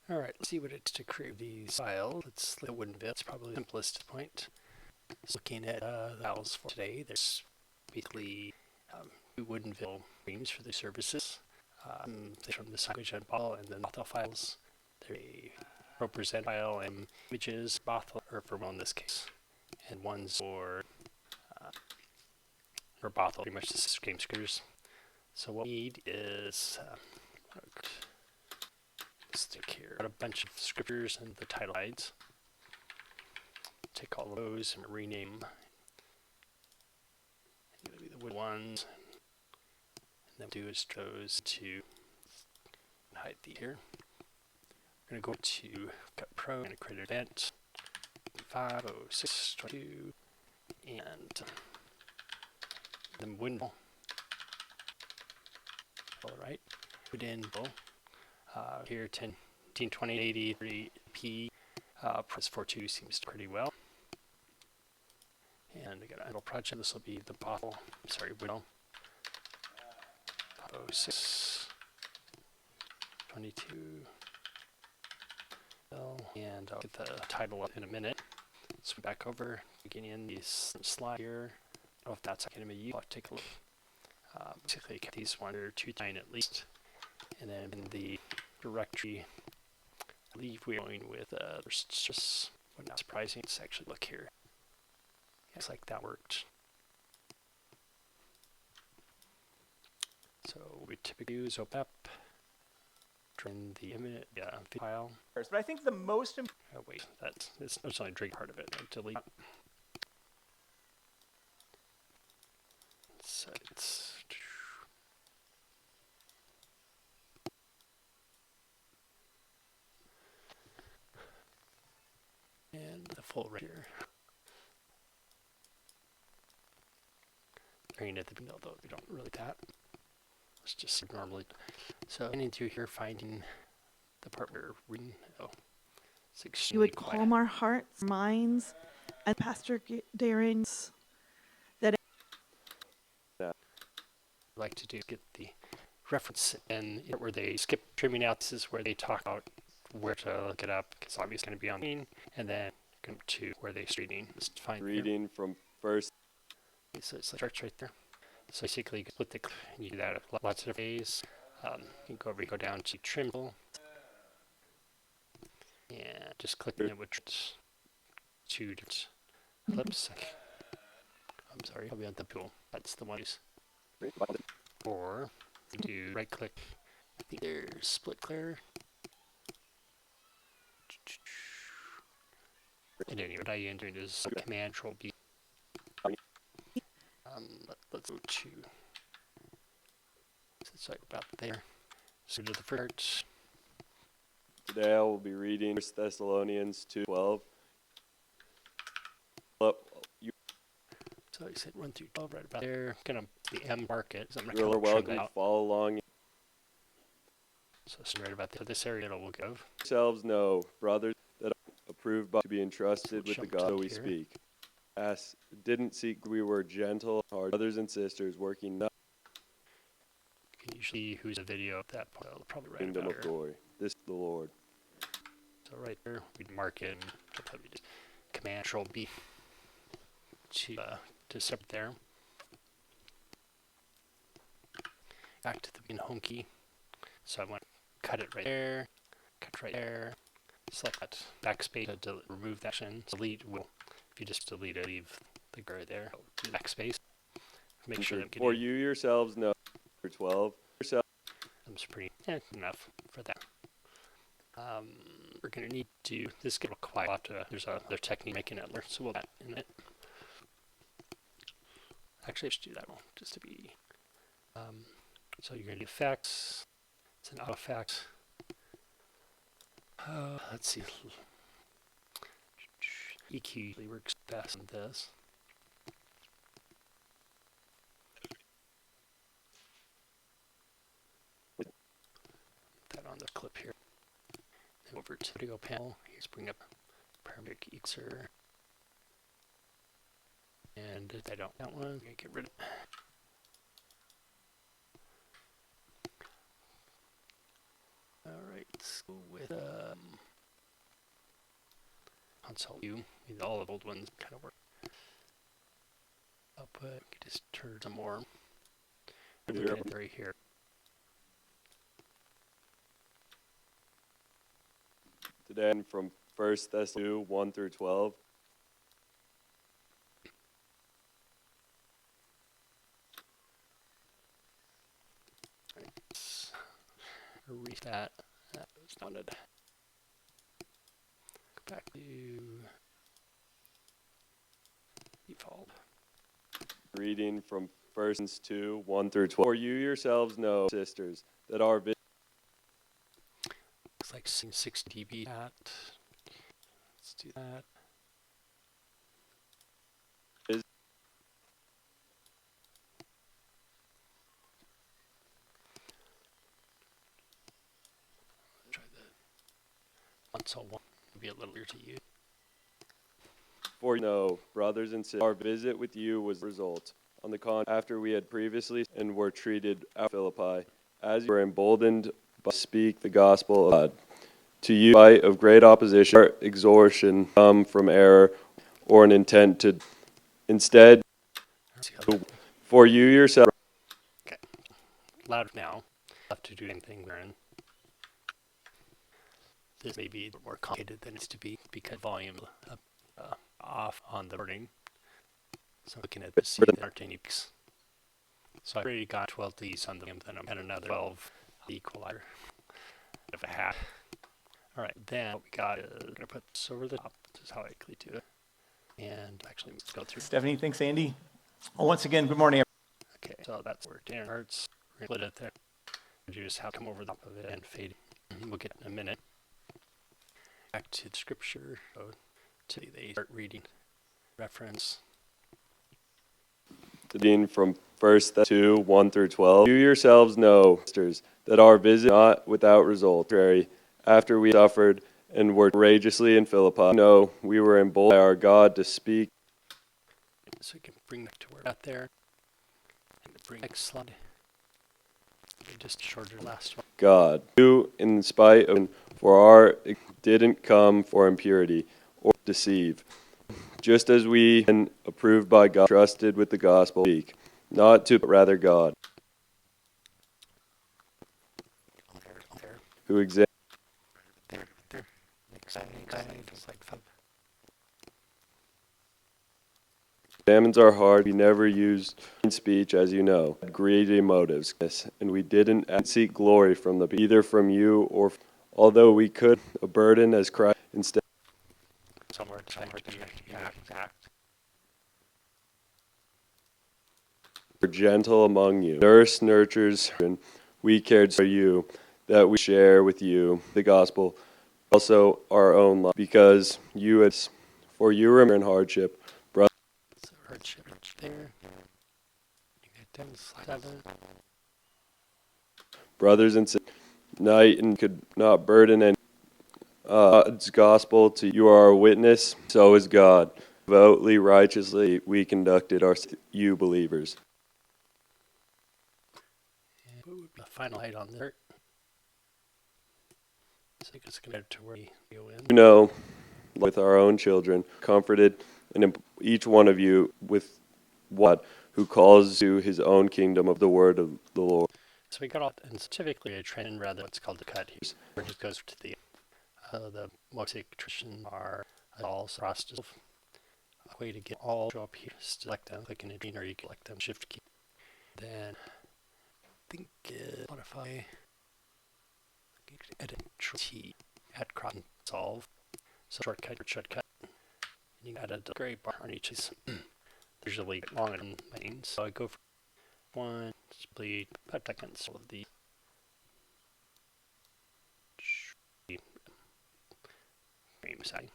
Alright, let's see what it's to create these files. Let's look at Woodenville. It's probably the simplest point. So looking at the files for today, there's basically two Woodenville streams for the services. From the language and Ball, and then Bothell files. There's a represent file and images, Bothell, or for well in this case. And one's for Bothell, pretty much the game scripters. So what we need is stick here. Got a bunch of scriptures and the title guides. Take all of those and rename. These will be the wood ones. And then do is those to hide the here. We're going to go to Cut Pro and create an event 50622 and then Woodenville. All right, Woodenville. Here 1020 30p press 42 seems pretty well. And I got an idle project. This will be the Bothell. Sorry, Woodenville. 50622. And I'll get the title up in a minute. So back over, beginning in this slide here. I don't know if that's going to be used. I'll take a look. Basically, get these 1 or 2 times at least. And then in the directory, I believe we're going with just well, not surprising. Let's actually look here. Looks like that worked. So we typically use open up, turn the image file. But I think the most Oh wait, that's only drink part of it. I'll delete. So it's and the full right here. Green at the beginning, although we don't really that. Let's just normally. So getting into here, finding the part where reading. Oh, it's You would quiet. calm our hearts, minds, and Pastor Darren's. Like to do get the reference and where they skip trimming out. This is where they talk about where to look it up. It's obviously going to be on the screen, and then come to where they're reading. Just find reading from first. So it's like starts right there. So basically, you can split the clip and you do that lots of different ways. You can go down to Trimble, and just click it with 2 different clips. I'm sorry, I'll be on the tool. That's the one. Or you do right click. I think there's split clear. And anyway, what I entered is Command Control B. Let's go to. It's like about there. So to the first. Today I will be reading 1 Thessalonians 2:12. So I said 1 through 12 right about there. Gonna the M market. So I'm You are welcome to follow along. So it's right about there. This area it will give. Yourselves know, brothers, that are approved by to be entrusted So with the jump gospel up we here. speak. As didn't seek, we were gentle, hard brothers and sisters, working not You can usually who's a video at that point. I'll probably right kingdom about of here. glory. This is the Lord. So right there, we'd mark it and I'll probably just Command Control B to separate there. Back to the main home key. So I want to cut it right there, cut right there, select that backspace to remove that action. Delete will, if you just delete it, leave the guard there. Do backspace. Make sure that For you yourselves know, 12. That's pretty enough for that. We're going to need to, this get a little quiet. There's another technique making it, so we'll that in it. Actually, I should do that one just to be. So you're going to do effects. It's an auto effect. Let's see. EQ usually works best on this. That on the clip here. Then over to the video panel. Here's bring up Paramedic Exer. And if I don't that one, I'm going to get rid of it. Alright, let's go with console view. All of the old ones kind of work. But we can just turn some more. Look at it right here. Today from 1 Thessalonians 1 through 12. Let's erase that. That was not it. Go back to default. Reading from 1 Thessalonians 2 1 through 12. For you yourselves know, sisters, that our Looks like 60 dB. Let's do that. Try the console one. Be a little weird to use. For you know, brothers and sisters, our visit with you was a result. On the contrary, after we had previously and were treated at Philippi, as you were emboldened by speak the gospel of God. To you, in spite of great opposition, or exhortation come from error or an intent to instead, for you yourself. Okay. Loud now. Have to do anything we're in. This may be more complicated than it needs to be because volume off on the recording. So looking at this, see there aren't any peaks. So I've already got 12 of these on the volume, then I'm at another 12 equalizer. Bit of a hat. Alright, then what we got is we're gonna put this over the top. This is how I usually do it. And actually let's go through. Stephanie, thanks, Andy. Well, once again, good morning. Okay, so that's where 10 hertz. We're gonna split it there. You just have to come over the top of it and fade. We'll get in a minute. Back to the scripture. So to they start reading reference. Reading from 1 Thessalonians 2 1 through 12. You yourselves know, sisters, that our visit not without result. After we suffered and were courageously in Philippi, no, we were emboldened by our God to speak. So we can bring back to where we're at there. And bring next slide. Just shorter last one. God, who in spite of for our didn't come for impurity or deceive, just as we and approved by God, trusted with the gospel, speak, not to but rather God, who examines. There. Exciting. It's like fun. Examines our heart. We never used speech, as you know, greedy motives, and we didn't seek glory from the either from you or, although we could, a burden as Christ instead. Somewhere to act. We're gentle among you. Nurse nurtures, and we cared for you, that we share with you the gospel, also our own life, because you had, for you were in hardship. So hardship there. You get down to slide 7. Brothers and sisters, night and could not burden any God's gospel to you are a witness, so is God. Devoutly, righteously, we conducted our you believers. And what would be the final height on there? So it's going to where we go in. You know, with our own children, comforted and each one of you with what who calls to his own kingdom of the word of the Lord. So we got all, and typically a trend rather what's called the cut here, where it just goes to the Mosaic tradition are all across a way to get all show up here. Select them, click in a green, or you can select them, shift key. Then I think modify edit T add cross and solve. So shortcut. You can add a gray bar on each of these. There's usually long and lanes. So I go for one, split 5 seconds of the frame side.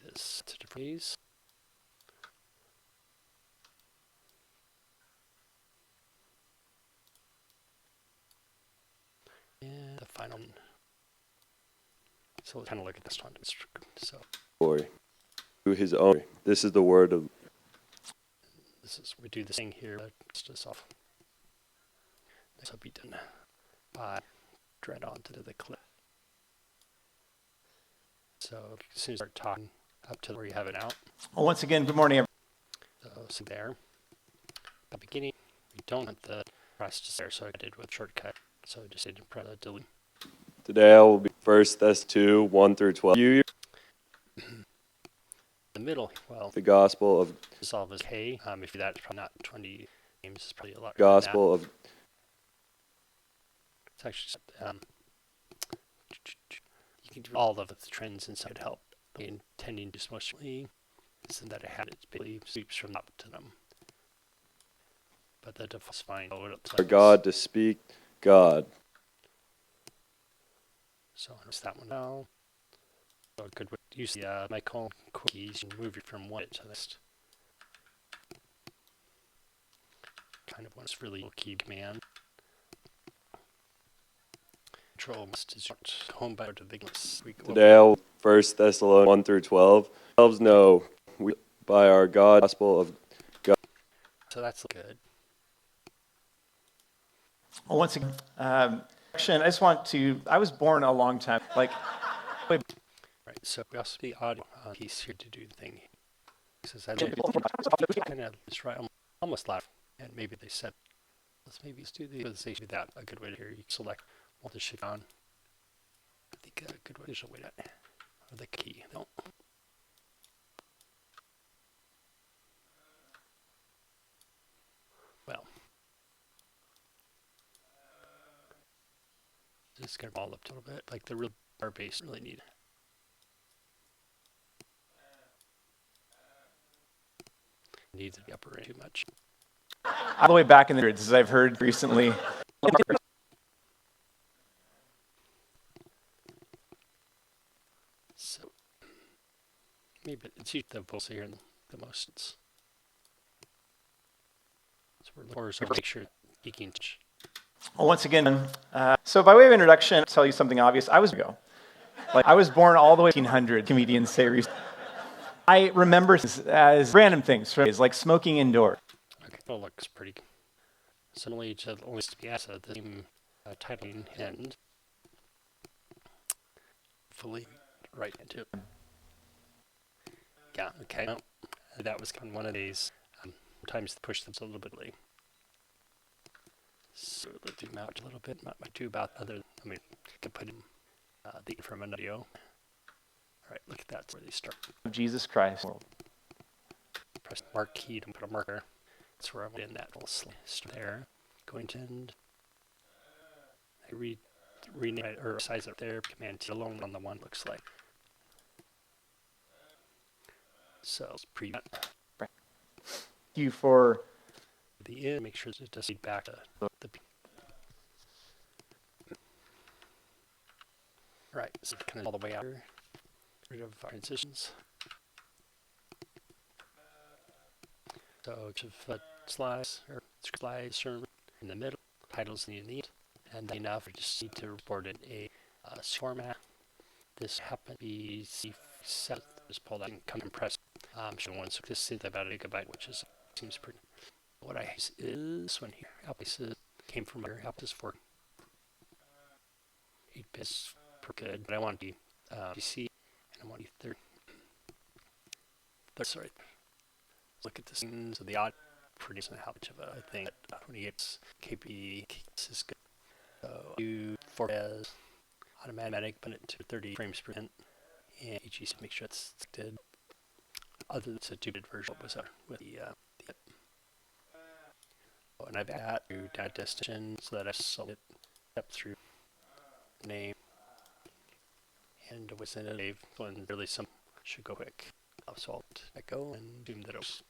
This to different ways. And the final one. So let's kind of look at this one. So Glory to his own. This is the word of. this is we do this thing here. It's just off. This will be done by dread onto the clip. So as soon as you start talking up to where you have it out, Well, once again, good morning, so there. At the beginning, we don't have the process there, so I did with shortcut. So I just did press delete. Today I will be 1 Thess 2, 1 through 12. You, The middle, well, the gospel of solve is K. If that's probably not 20 games, it's probably a lot. gospel of It's actually you can do all of the trends inside to help. Intending just mostly isn't that it had it basically sweeps from up to them. But the default's fine. Oh, it our God to speak God. So notice that one now. So a good way to use the Michael keys and move it from one to the next. Kind of one is really key command. Control must is home by to bigness. Today I will 1 Thessalonians 1 through 12. 12 know we by our God gospel of So that's good. Well, once again, I just want to, I was born a long time, like, Right. So we also the audio piece here to do the thing. Says that kind of just right, almost laugh, and maybe they said, let's do the let's say do that. A good way to hear you select all the shit on. I think a good way is a way to or the key. No. Well, just gonna ball up a little bit, like the real bar bass really need. Needs to be upper end too much. all the way back in the as I've heard recently. So maybe it's usually the vocals here the most. So we're looking for make sure you can. Well, once again, so by way of introduction, I'll tell you something obvious. I was born all the way to 1800, comedians say recently. I remember as random things, like smoking indoors. Okay, well, looks pretty. Similarly to only to be asked the same titling end. Fully right into it. Yeah, okay. Well, that was kind of one of these. Sometimes they push them a little bit late. So let's zoom out a little bit. Not my too about other. I mean, I could put in the from a video. All right, look at that. That's where they start. Of Jesus Christ. Press mark key to put a marker. That's where I went in that little start there. Going to end. I rename it or size it there. Command T alone on the one looks like. So pre Thank you for the end. Make sure it does feed back to the. Right, so kind of all the way out here. Rid of transitions. So slides or slides in the middle, titles you need, and then enough. We just need to report in a format. This happened to be C7. Just pull that and compress. Show one. So this is about a gigabyte, which is seems pretty. What I use is this one here. Outplaces came from here. Outplaces for 8 bits per good, but I want to be PC and I want to be 30. Sorry. Look at the scenes of the odd producing how much of a thing that 28 kb is good. So do 4 as automatic, put it to 30 frames per second, and HEC make sure it's selected. Other than it's a 2-bit version was with the and I've added to data destination so that I select step through the name and within a save when really some should go quick. So I'll let go and assume that it was